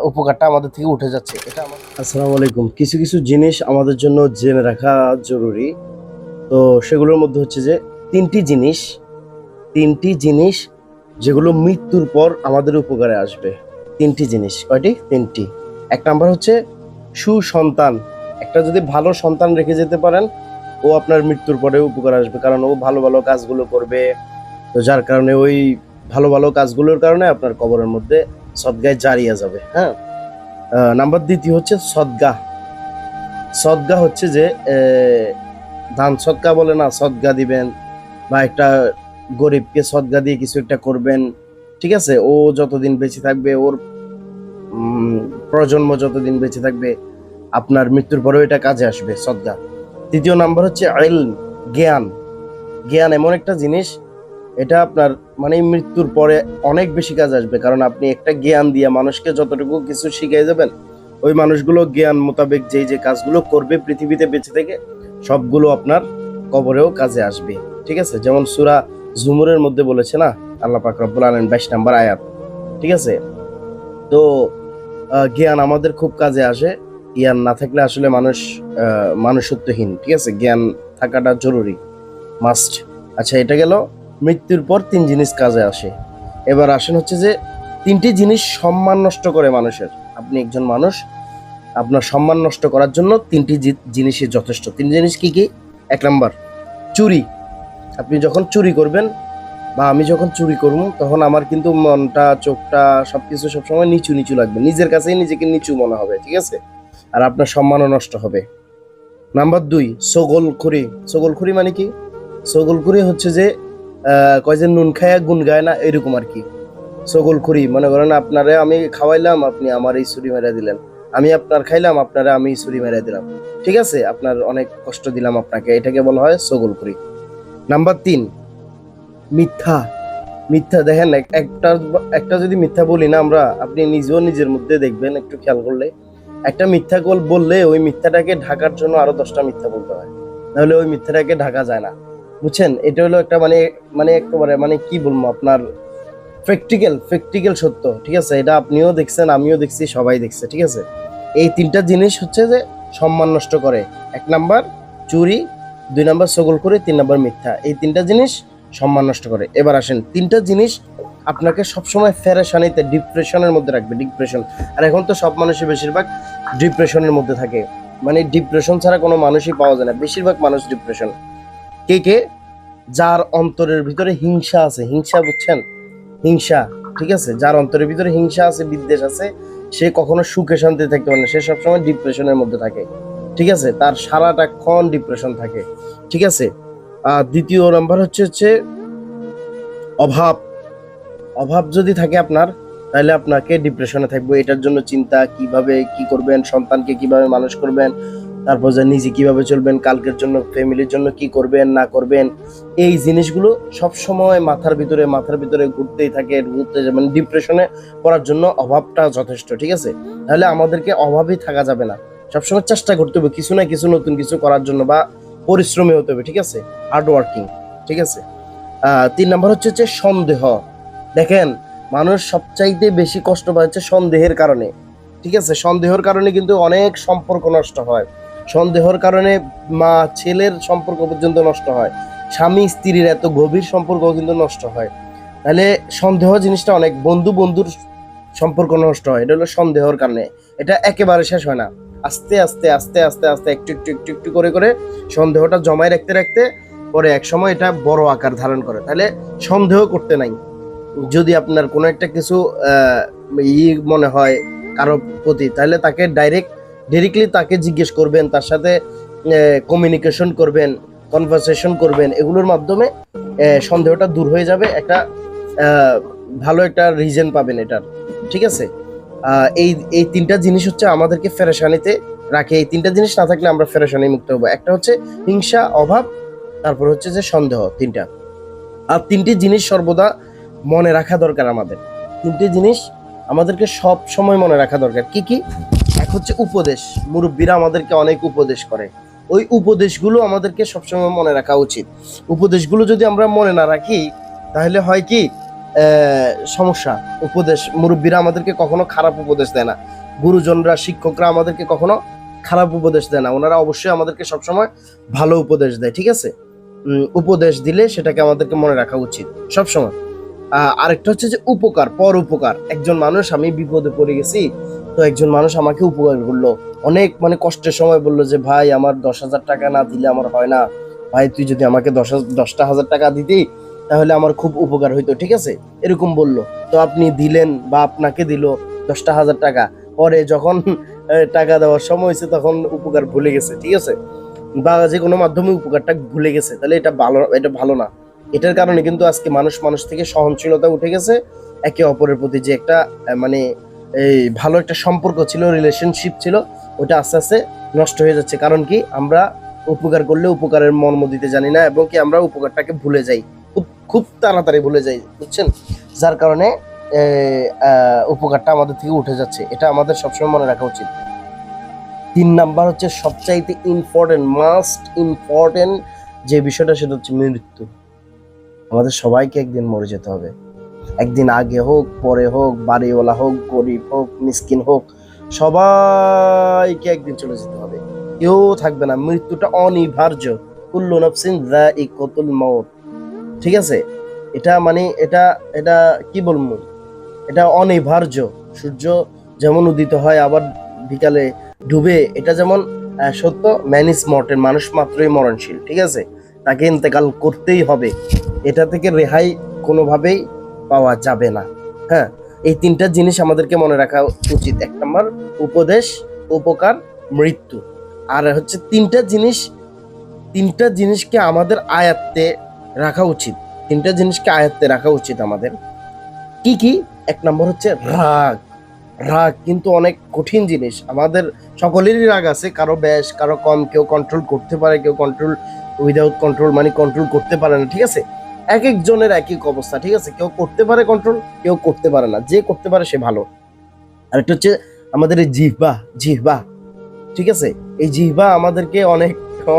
উপকারটা আমাদের থেকে উঠে যাচ্ছে। এটা আসসালামু আলাইকুম। কিছু কিছু জিনিস আমাদের জন্য জেনে রাখা জরুরি। তো সেগুলোর মধ্যে হচ্ছে যে তিনটি জিনিস যেগুলো মৃত্যুর পর আমাদের উপকারে আসবে। তিনটি জিনিস। কয়টি? তিনটি। এক নাম্বার হচ্ছে সুসন্তান। একটা যদি ভালো সন্তান রেখে যেতে পারেন, ও আপনার মৃত্যুর পরে উপকার আসবে, কারণ ও ভালো ভালো কাজগুলো করবে। তো যার কারণে ওই ভালো ভালো কাজগুলোর কারণে আপনার কবরের মধ্যে সদগায় জারিয়া যাবে। হ্যাঁ। নাম্বার দ্বিতীয় হচ্ছে সদগা। সদগা হচ্ছে যে দান সদকা বলে না, সদগা দিবেন বা একটা গরিবকে সদগা দিয়ে কিছু একটা করবেন। ঠিক আছে, ও যতদিন বেঁচে থাকবে, ওর প্রজন্ম যতদিন বেঁচে থাকবে, আপনার মৃত্যুর পরেও এটা কাজে আসবে, সদগা। তৃতীয় নাম্বার হচ্ছে ইলম, জ্ঞান। জ্ঞান এমন একটা জিনিস, এটা আপনার মানে মৃত্যুর পরে অনেক বেশি কাজে আসবে, কারণ আপনি একটা জ্ঞান দিয়ে মানুষকে যতটুকু কিছু শিখিয়ে যাবেন, ওই মানুষগুলো জ্ঞান মোতাবেক যেই যে কাজগুলো করবে পৃথিবীতে বেঁচে থেকে, সবগুলো আপনার কবরেও কাজে আসবে। ঠিক আছে, যেমন সূরা জুমুরের মধ্যে বলেছে না আল্লাহ পাক রব্বুল আলামিন 22 নম্বর আয়াত। ঠিক আছে, তো জ্ঞান আমাদের খুব কাজে আসে। জ্ঞান না থাকলে আসলে মানুষত্বহীন। ঠিক আছে, জ্ঞান থাকাটা জরুরি, মাস্ট। আচ্ছা, এটা গেল মৃত্যুর পর তিন জিনিস কাজে আসে। এবার আসেন হচ্ছে যে তিনটি জিনিস সম্মান নষ্ট করে মানুষের। আপনি একজন মানুষ, আপনার সম্মান নষ্ট করার জন্য তিনটি জিনিসই যথেষ্ট। তিন জিনিস কি কি? এক নাম্বার চুরি। আপনি যখন চুরি করবেন বা আমি যখন চুরি করব, তখন আমার কিন্তু মনটা, চোখটা, সবকিছু সবসময় নিচু নিচু লাগবে, নিজের কাছেই নিজেকে নিচু মনে হবে। ঠিক আছে, আর আপনার সম্মানও নষ্ট হবে। নাম্বার দুই সগলখুরি। সগলখুরি মানে কি? সগলখুরি হচ্ছে যে কয় যে নুন খায়া গুন গায় না, এরকম আর কি। সগলখুরি মনে করেন আপনারে আমি খাওয়াইলাম, আপনি আমার এই ছুরি মেরে দিলেন। আমি আপনার খাইলাম, আপনারে আমি ছুরি মেরে দিলাম। ঠিক আছে, আপনার অনেক কষ্ট দিলাম আপনাকে, এটাকে বলা হয় সগলখুরি। নাম্বার তিন মিথ্যা। মিথ্যা দেখেন, একটা একটা যদি মিথ্যা বলি না আমরা, আপনি নিজেও নিজের মধ্যে দেখবেন, একটু খেয়াল করলে একটা মিথ্যা বললে ওই মিথ্যাটাকে ঢাকার জন্য আরো 10টা মিথ্যা বলতে হয়, নাহলে ওই মিথ্যাটাকে ঢাকা যায় না। বুঝছেন? এটা হলো একটা মানে মানে একেবারে মানে কি বলবো আপনার প্র্যাকটিক্যাল সত্য। ঠিক আছে, এটা আপনিও দেখছেন, আমিও দেখছি, সবাই দেখছে। ঠিক আছে, এই তিনটা জিনিস হচ্ছে যে সম্মান নষ্ট করে। এক নাম্বার চুরি, দুই নাম্বার সগলখুরি, তিন নাম্বার মিথ্যা। এই তিনটা জিনিস সম্মান নষ্ট করে। এবার আসেন, তিনটা জিনিস আপনাকে সবসময় ফেরেশানিতে, ডিপ্রেশনের মধ্যে রাখবে। ডিপ্রেশন, আর এখন তো সব মানুষই বেশিরভাগ ডিপ্রেশনের মধ্যে থাকে। মানে ডিপ্রেশন ছাড়া কোনো মানুষই পাওয়া যায় না, বেশিরভাগ মানুষ ডিপ্রেশন। কে কে? যার অন্তরের ভিতরে হিংসা আছে। হিংসা, বুঝছেন? হিংসা। ঠিক আছে, যার অন্তরের ভিতরে হিংসা আছে, বিদ্বেষ আছে, সে কখনো সুখে শান্তি থাকতে পারে না, সে সবসময় ডিপ্রেশনের মধ্যে থাকে। ঠিক আছে, তার সারাটাক্ষণ ডিপ্রেশন থাকে। ঠিক আছে। দ্বিতীয় নাম্বার হচ্ছে অভাব। অভাব যদি থাকে আপনার, তাহলে আপনাকে ডিপ্রেশনে থাকবে। এটার জন্য চিন্তা, কিভাবে কি করবেন, সন্তানকে কিভাবে মানুষ করবেন, তারপর যে নিজে কিভাবে চলবেন, কালকের জন্য ফ্যামিলির জন্য কি করবেন না করবেন, এই জিনিসগুলো সব সময় মাথার ভিতরে ঘুরতেই থাকে, মানে ডিপ্রেশনে পড়ার জন্য অভাবটা যথেষ্ট। ঠিক আছে, তাহলে আমাদেরকে অভাবেই থাকা যাবে না, সবসময় চেষ্টা করতে হবে কিছু না কিছু নতুন কিছু করার জন্য, বা পরিশ্রমী হতে হবে। ঠিক আছে, হার্ড ওয়ার্কিং। ঠিক আছে। তিন নাম্বার হচ্ছে সন্দেহ। দেখেন, মানুষ সবচাইতে বেশি কষ্ট পাচ্ছে সন্দেহের কারণে। ঠিক আছে, সন্দেহের কারণে কিন্তু অনেক সম্পর্ক নষ্ট হয়। সন্দেহের কারণে মা ছেলের সম্পর্ক পর্যন্ত নষ্ট হয়, স্বামী স্ত্রীর এত গভীর সম্পর্ক কিন্তু নষ্ট হয়। তাহলে সন্দেহ জিনিসটা অনেক, বন্ধু বন্ধুর সম্পর্ক নষ্ট হয়, এটা হলো সন্দেহের কারণে। এটা একেবারে শেষ হয় না, আস্তে আস্তে আস্তে আস্তে আস্তে একটু একটু একটু একটু করে করে সন্দেহটা জমায় রাখতে রাখতে পরে এক সময় এটা বড় আকার ধারণ করে। তাহলে সন্দেহ করতে নাই। যদি আপনার কোনো একটা কিছু মনে হয় কারো প্রতি, তাহলে তাকে ডাইরেক্টলি তাকে জিজ্ঞেস করবেন, তার সাথে কমিউনিকেশন করবেন, কনভারসেশন করবেন। এগুলোর মাধ্যমে সন্দেহটা দূর হয়ে যাবে, একটা ভালো একটা রিজন পাবেন এটার। ঠিক আছে, এই এই তিনটা জিনিস হচ্ছে আমাদেরকে ফেরেশানিতে রাখে। এই তিনটা জিনিস না থাকলে আমরা ফেরেশানি মুক্ত হবো। একটা হচ্ছে হিংসা, অভাব, তারপর হচ্ছে যে সন্দেহ, তিনটা। আর তিনটি জিনিস সর্বদা মনে রাখা দরকার আমাদের। তিনটি জিনিস আমাদেরকে সব সময় মনে রাখা দরকার। কি কি? এক হচ্ছে উপদেশ। মুরব্বীরা আমাদেরকে অনেক উপদেশ করে, ওই উপদেশগুলো আমাদেরকে সবসময় মনে রাখা উচিত। উপদেশগুলো যদি আমরা মনে না রাখি, তাহলে হয় কি, সমস্যা। উপদেশ, মুরব্বীরা আমাদেরকে কখনো খারাপ উপদেশ দেয় না, গুরুজনরা শিক্ষকরা আমাদেরকে কখনো খারাপ উপদেশ দেয় না, ওনারা অবশ্যই আমাদেরকে সবসময় ভালো উপদেশ দেয়। ঠিক আছে, উপদেশ দিলে সেটাকে আমাদেরকে মনে রাখা উচিত সবসময়। আরেকটা হচ্ছে যে উপকার, পর উপকার। একজন মানুষ, আমি বিপদে পড়ে গেছি, তো একজন মানুষ আমাকে উপকার করলো, অনেক মানে কষ্টের সময় বললো যে ভাই আমার 10,000 টাকা না দিলে আমার হয় না, ভাই তুই যদি আমাকে 10,000 টাকা দিতি তাহলে আমার খুব উপকার হইতো। ঠিক আছে, এরকম বললো, তো আপনি দিলেন বা আপনাকে দিল 10,000 টাকা, পরে যখন টাকা দেওয়ার সময় হয়েছে তখন উপকার ভুলে গেছে। ঠিক আছে, বা যে কোনো মাধ্যমে উপকারটা ভুলে গেছে, তাহলে এটা ভালো না। এটার কারণে কিন্তু আজকে মানুষ থেকে সহনশীলতা উঠে গেছে, একে অপরের প্রতি যে একটা মানে এই ভালো একটা সম্পর্ক ছিল, রিলেশনশিপ ছিল, ওটা আস্তে আস্তে নষ্ট হয়ে যাচ্ছে। কারণ কি, আমরা উপকার করলে উপকারের মর্ম দিতে জানি না, এবং কি আমরা উপকারটাকে ভুলে যাই, খুব খুব তাড়াতাড়ি ভুলে যাই, বুঝছেন? যার কারণে উপকারটা আমাদের থেকে উঠে যাচ্ছে, এটা আমাদের সবসময় মনে রাখা উচিত। 3 নাম্বার হচ্ছে সবচাইতে ইম্পর্টেন্ট যে বিষয়টা, সেটা হচ্ছে মৃত্যু। আমাদের সবাইকে একদিন মরে যেতে হবে, একদিন আগে হোক পরে হোক, বাড়িওয়ালা হোক গরিব হোক মিসকিন হোক, সবাইকে একদিন চলে যেতে হবে, কেউ থাকবে না। মৃত্যুটা অনিবার্য, কুল্লু নাফসিন যায়িকাতুল মাউত। ঠিক আছে, এটা মানে এটা এটা কি বলবো, এটা অনিবার্য। সূর্য যেমন উদিত হয় আবার বিকালে ডুবে, এটা যেমন সত্য, ম্যান ইজ মর্টেন, মানুষ মাত্রই মরণশীল। ঠিক আছে, তাকে ইন্তেকাল করতেই হবে, এটা থেকে রেহাই কোনোভাবেই পাওয়া যাবে না। হ্যাঁ, এই 3টা জিনিস আমাদেরকে মনে রাখা উচিত। 1 নম্বর উপদেশ, উপকার, মৃত্যু। আর হচ্ছে 3টা জিনিসকে আমাদের আয়ত্তে রাখা উচিত, 3টা জিনিসকে আয়ত্তে রাখা উচিত আমাদের। কি কি? 1 নম্বর হচ্ছে রাগ। রাগ কিন্তু অনেক কঠিন জিনিস, আমাদের সকলেরই রাগ আছে, কারো বেশ কারো কম, কেউ কন্ট্রোল করতে পারে, কেউ কন্ট্রোল উইদাউট কন্ট্রোল মানে কন্ট্রোল করতে পারে না। ঠিক আছে, এক একজনের এক এক অবস্থা। ঠিক আছে, কেউ করতে পারে কন্ট্রোল, কেউ করতে পারে না, যে করতে পারে সে ভালো। আর একটা হচ্ছে আমাদের এই জিহ্বা। ঠিক আছে, এই জিহ্বা আমাদেরকে অনেক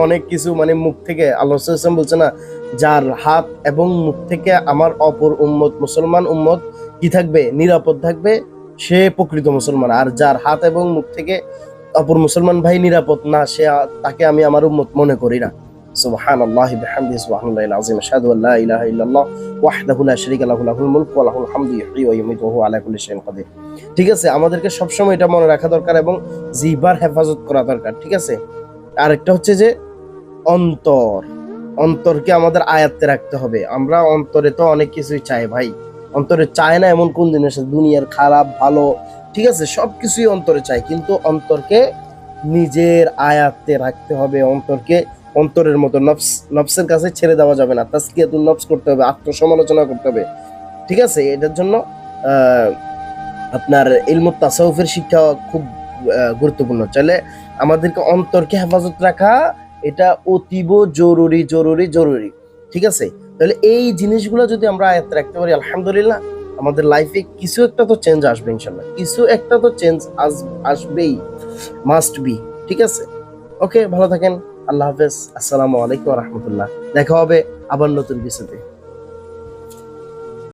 অনেক কিছু মানে মুখ থেকে, আল্লাহ সাল্লাল্লাহু আলাইহি ওয়াসাল্লাম বলছে না, যার হাত এবং মুখ থেকে আমার অপর উম্মত মুসলমান উম্মত কি থাকবে, নিরাপদ থাকবে, সে প্রকৃত মুসলমান। আর যার হাত এবং মুখ থেকে অপর মুসলমান ভাই নিরাপদ না, তাকে আমি আমার উম্মত মনে করি না। সুবহানাল্লাহি বিহামদিহি, সুবহানাল্লাহিল আযীম, আশহাদু আল্লা ইলাহা ইল্লাল্লাহ ওয়াহদাহু লা শারীকা লাহু, লাহুল মুলকু ওয়া লাহুল হামদু, ইহয়ী ওয়া ইউমীতু ওয়া হুয়া আলা কুল্লি শাইইন কাদির। ঠিক আছে, আমাদেরকে সবসময় এটা মনে রাখা দরকার এবং জিহ্বার হেফাজত করা দরকার। ঠিক আছে, আরেকটা হচ্ছে যে অন্তরকে আমাদের আয়ত্তে রাখতে হবে। আমরা অন্তরে তো অনেক কিছুই চাই ভাই, অন্তরে চায় না এমন কোন জিনিস আছে? দুনিয়ার খারাপ ভালো, ঠিক আছে, সবকিছুই অন্তরে চাই, কিন্তু অন্তরকে নিজের আয়ত্তে রাখতে হবে। অন্তরের মতো নফসের কাছে ছেড়ে দেওয়া যাবে না, তাজকিয়াতুন নফস করতে হবে, আত্মসমালোচনা করতে হবে। ঠিক আছে, এটার জন্য আপনার ইলমুত তাসাউফের শিক্ষা খুব গুরুত্বপূর্ণ। চাইলে আমাদেরকে অন্তরকে হেফাজত রাখা, এটা অতীব জরুরি। ঠিক আছে, তাহলে এই জিনিসগুলো যদি আমরা আয়ত্তে রাখতে পারি, আলহামদুলিল্লাহ, আমাদের লাইফে কিছু একটা তো চেঞ্জ আসবে, ইনশাল্লাহ কিছু একটা তো চেঞ্জ আসবেই, মাস্ট বি। ঠিক আছে, ওকে, ভালো থাকেন, আল্লাহ হাফেজ, আসসালামু আলাইকুম ওয়া রাহমাতুল্লাহ। দেখা হবে আবার নতুন কিছুতে।